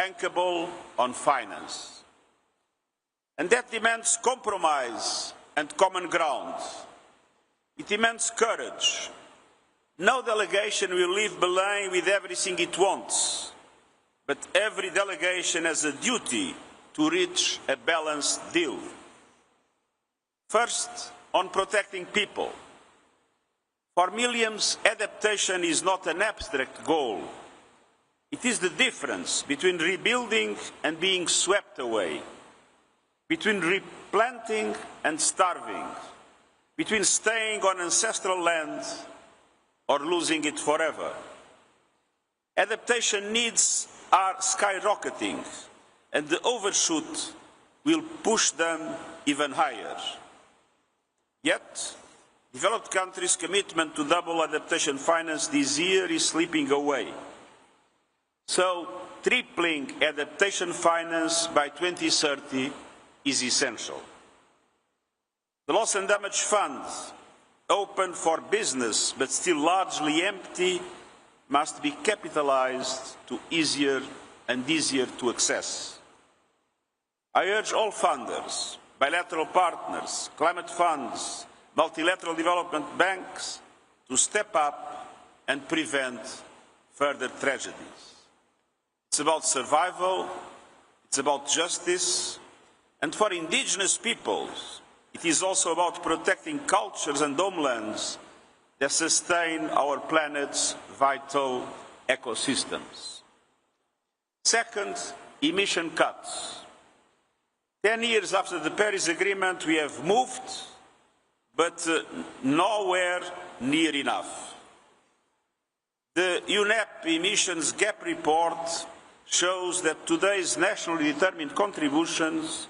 bankable on finance. And that demands compromise and common ground. It demands courage. No delegation will leave Belém with everything it wants, but every delegation has a duty to reach a balanced deal. First, on protecting people. For millions, adaptation is not an abstract goal. It is the difference between rebuilding and being swept away, between replanting and starving, between staying on ancestral land or losing it forever. Adaptation needs are skyrocketing, and the overshoot will push them even higher. Yet, developed countries' commitment to double adaptation finance this year is slipping away. So, tripling adaptation finance by 2030 is essential. The Loss and Damage Fund, open for business but still largely empty, must be capitalized to easier and easier to access. I urge all funders, bilateral partners, climate funds, multilateral development banks to step up and prevent further tragedies. It's about survival, it's about justice, and for indigenous peoples, it is also about protecting cultures and homelands that sustain our planet's vital ecosystems. Second, emission cuts. 10 years after the Paris Agreement, we have moved, but nowhere near enough. The UNEP emissions gap report shows that today's nationally determined contributions,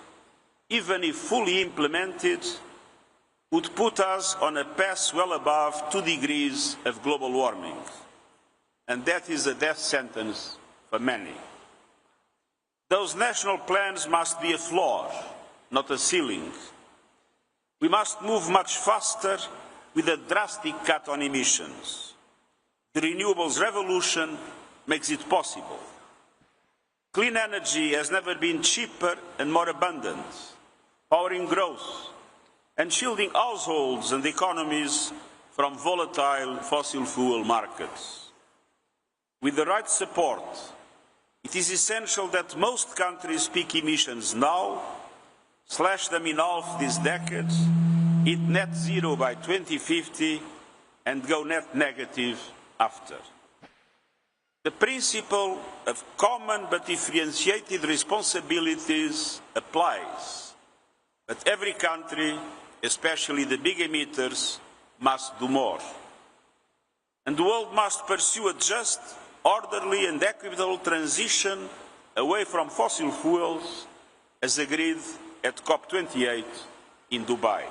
even if fully implemented, would put us on a path well above 2 degrees of global warming. And that is a death sentence for many. Those national plans must be a floor, not a ceiling. We must move much faster with a drastic cut on emissions. The renewables revolution makes it possible. Clean energy has never been cheaper and more abundant, powering growth and shielding households and economies from volatile fossil fuel markets. With the right support, it is essential that most countries peak emissions now, slash them in half this decade, hit net zero by 2050, and go net negative after. The principle of common but differentiated responsibilities applies, but every country, especially the big emitters, must do more. And the world must pursue a just, orderly and equitable transition away from fossil fuels as agreed at COP28 in Dubai.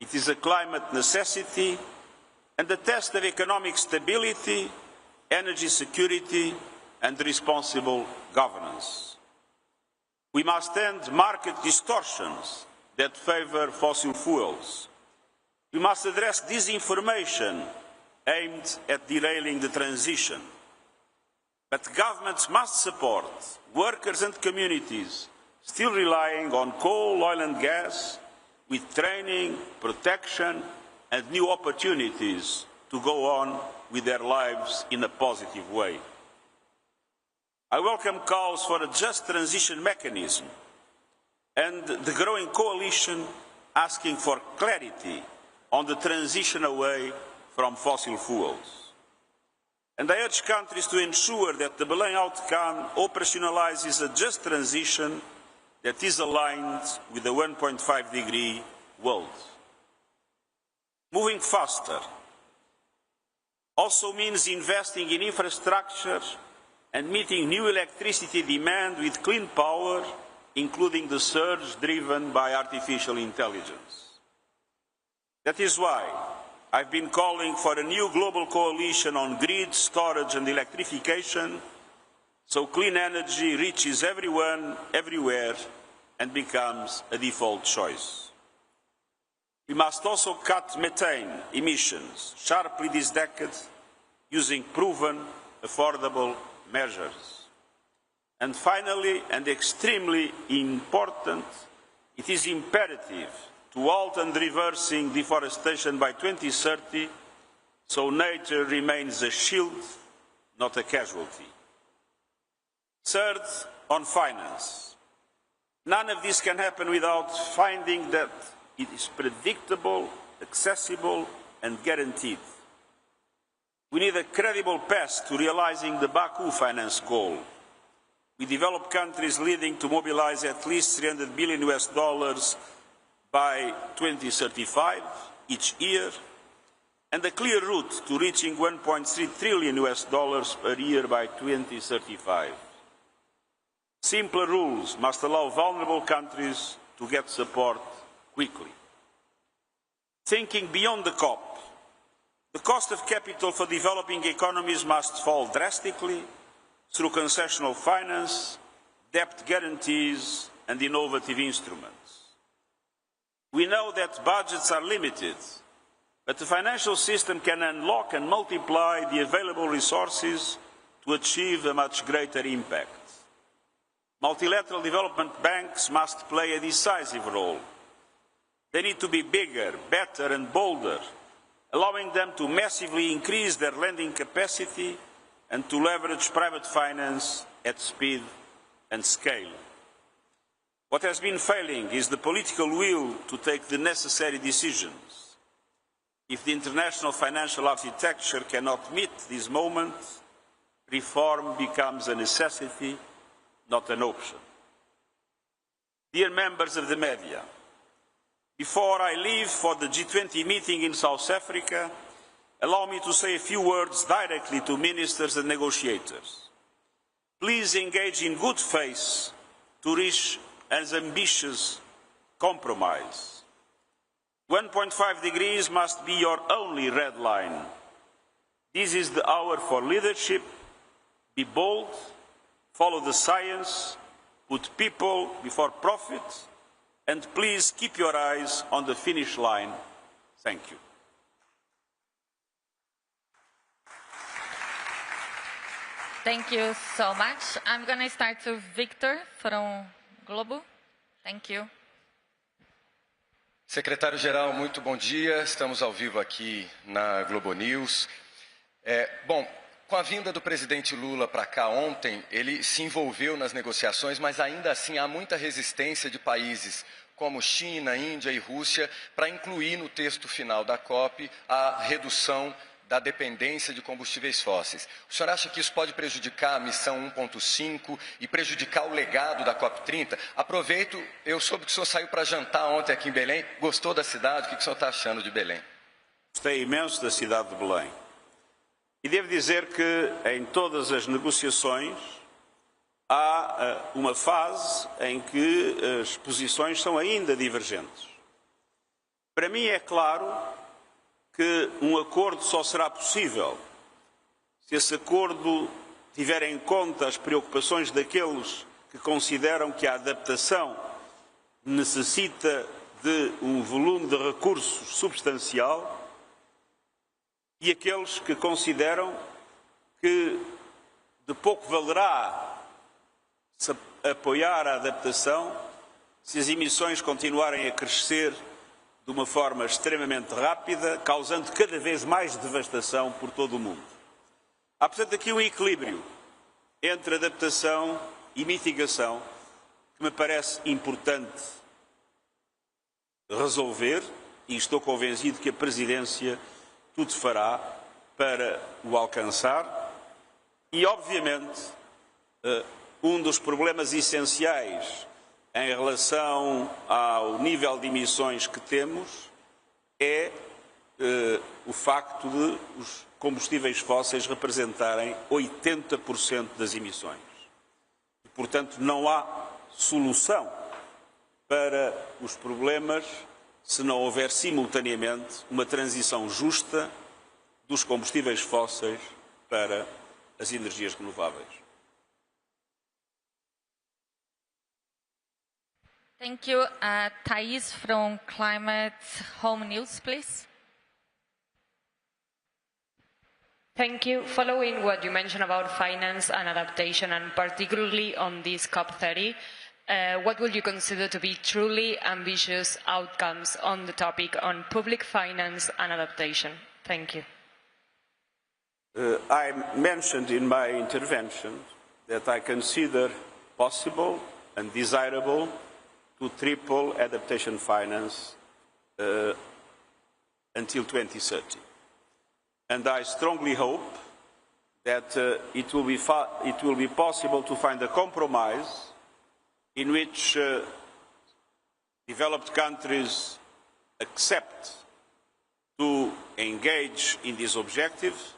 It is a climate necessity and a test of economic stability, energy security and responsible governance. We must end market distortions that favour fossil fuels. We must address disinformation aimed at derailing the transition. But governments must support workers and communities still relying on coal, oil and gas with training, protection and new opportunities to go on with their lives in a positive way. I welcome calls for a just transition mechanism and the growing coalition asking for clarity on the transition away from fossil fuels. And I urge countries to ensure that the Belém outcome operationalizes a just transition that is aligned with the 1.5 degree world. Moving faster also means investing in infrastructure and meeting new electricity demand with clean power, including the surge driven by artificial intelligence. That is why I've been calling for a new global coalition on grid, storage and electrification, so clean energy reaches everyone, everywhere, and becomes a default choice. We must also cut methane emissions sharply this decade using proven, affordable measures. And finally, and extremely important, it is imperative to halt and reversing deforestation by 2030, so nature remains a shield, not a casualty. Third, on finance. None of this can happen without finding that it is predictable, accessible, and guaranteed. We need a credible path to realizing the Baku finance goal, with developed countries leading to mobilize at least $300 billion by 2035 each year, and a clear route to reaching $1.3 trillion per year by 2035. Simpler rules must allow vulnerable countries to get support quickly. Thinking beyond the COP, the cost of capital for developing economies must fall drastically through concessional finance, debt guarantees, and innovative instruments. We know that budgets are limited, but the financial system can unlock and multiply the available resources to achieve a much greater impact. Multilateral development banks must play a decisive role. They need to be bigger, better, and bolder, allowing them to massively increase their lending capacity and to leverage private finance at speed and scale. What has been failing is the political will to take the necessary decisions. If the international financial architecture cannot meet this moment, reform becomes a necessity, not an option. Dear members of the media, before I leave for the G20 meeting in South Africa, allow me to say a few words directly to ministers and negotiators. Please engage in good faith to reach an ambitious compromise. 1.5 degrees must be your only red line. This is the hour for leadership. Be bold, follow the science, put people before profit, and please keep your eyes on the finish line. Thank you. Thank you so much. I'm going to start with Victor from Globo. Thank you. Secretário-Geral, muito bom dia. Estamos ao vivo aqui na Globo News. Bom, com a vinda do presidente Lula para cá ontem, ele se envolveu nas negociações, mas ainda assim há muita resistência de países como China, Índia e Rússia para incluir no texto final da COP a redução da dependência de combustíveis fósseis. O senhor acha que isso pode prejudicar a missão 1.5 e prejudicar o legado da COP30? Aproveito, eu soube que o senhor saiu para jantar ontem aqui em Belém. Gostou da cidade? O que o senhor está achando de Belém? Gostei imenso da cidade de Belém. E devo dizer que em todas as negociações há uma fase em que as posições são ainda divergentes. Para mim é claro que um acordo só será possível se esse acordo tiver em conta as preocupações daqueles que consideram que a adaptação necessita de um volume de recursos substancial e aqueles que consideram que de pouco valerá se apoiar a adaptação se as emissões continuarem a crescer de uma forma extremamente rápida, causando cada vez mais devastação por todo o mundo. Há, portanto, aqui um equilíbrio entre adaptação e mitigação que me parece importante resolver e estou convencido que a Presidência tudo fará para o alcançar e, obviamente, um dos problemas essenciais em relação ao nível de emissões que temos é o facto de os combustíveis fósseis representarem 80% das emissões. E, portanto, não há solução para os problemas se não houver simultaneamente uma transição justa dos combustíveis fósseis para as energias renováveis. Thank you. Thais from Climate Home News, please. Thank you. Following what you mentioned about finance and adaptation, and particularly on this COP30, what would you consider to be truly ambitious outcomes on the topic on public finance and adaptation? Thank you. I mentioned in my intervention that I consider possible and desirable to triple adaptation finance until 2030. And I strongly hope that it will be possible to find a compromise in which developed countries accept to engage in these objectives,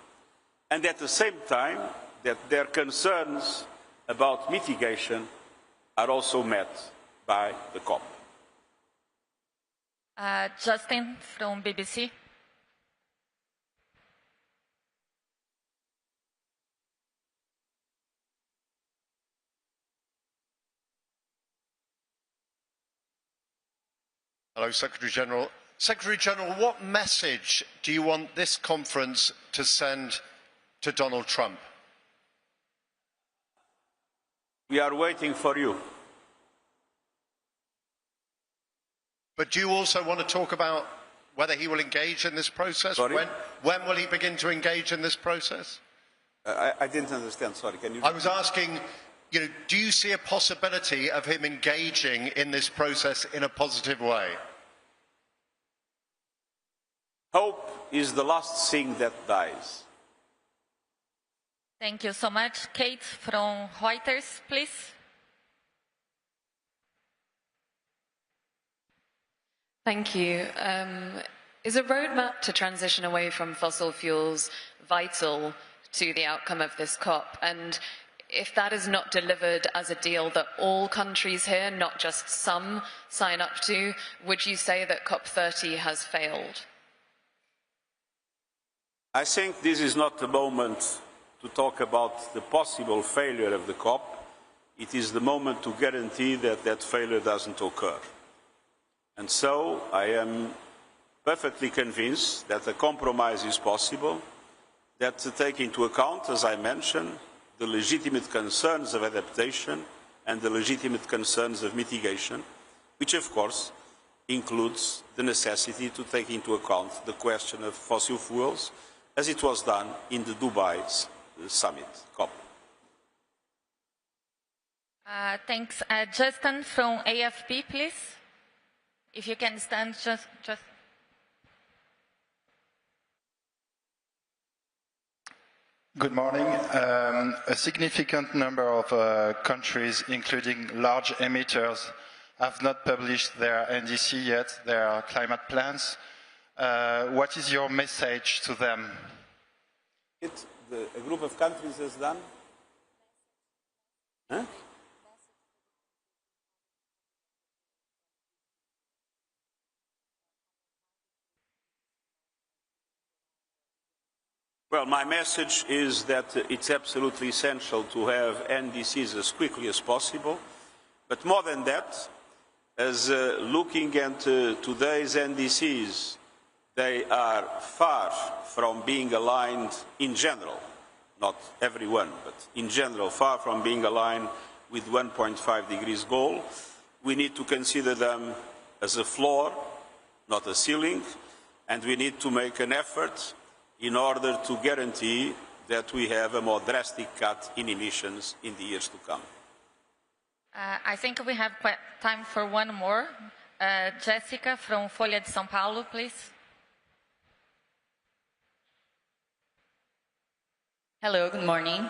and at the same time that their concerns about mitigation are also met by the COP. Justin from BBC. Hello, Secretary General. Secretary General, what message do you want this conference to send to Donald Trump? We are waiting for you. But do you also want to talk about whether he will engage in this process? Sorry? When will he begin to engage in this process? I didn't understand, sorry. Can you... I was asking, do you see a possibility of him engaging in this process in a positive way? Hope is the last thing that dies. Thank you so much. Kate from Reuters, please. Thank you. Is a roadmap to transition away from fossil fuels vital to the outcome of this COP? And if that is not delivered as a deal that all countries here, not just some, sign up to, would you say that COP30 has failed? I think this is not the moment to talk about the possible failure of the COP. It is the moment to guarantee that that failure doesn't occur. And so I am perfectly convinced that a compromise is possible, that to take into account, as I mentioned, the legitimate concerns of adaptation and the legitimate concerns of mitigation, which of course includes the necessity to take into account the question of fossil fuels, as it was done in the Dubai summit, COP. Thanks. Justin from AFP, please. If you can stand, just. Good morning. A significant number of countries, including large emitters, have not published their NDC yet, their climate plans. What is your message to them? A group of countries has done? Huh? Well, my message is that it's absolutely essential to have NDCs as quickly as possible. But more than that, as looking at today's NDCs, they are far from being aligned in general, not everyone, but in general, far from being aligned with 1.5 degrees goal. We need to consider them as a floor, not a ceiling, and we need to make an effort in order to guarantee that we have a more drastic cut in emissions in the years to come. I think we have time for one more. Jessica from Folha de São Paulo, please. Hello, good morning.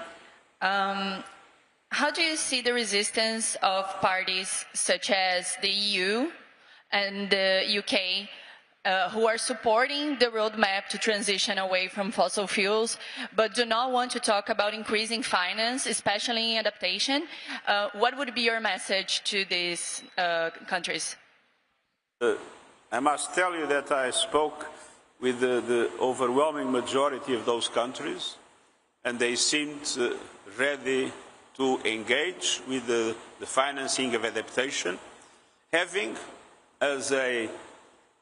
How do you see the resistance of parties such as the EU and the UK who are supporting the roadmap to transition away from fossil fuels, but do not want to talk about increasing finance, especially in adaptation? What would be your message to these countries? I must tell you that I spoke with the overwhelming majority of those countries, and they seemed ready to engage with the financing of adaptation, having as a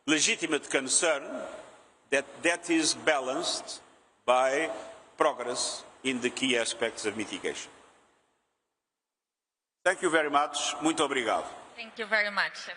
legitimate concern that that is balanced by progress in the key aspects of mitigation. Thank you very much. Muito obrigado. Thank you very much.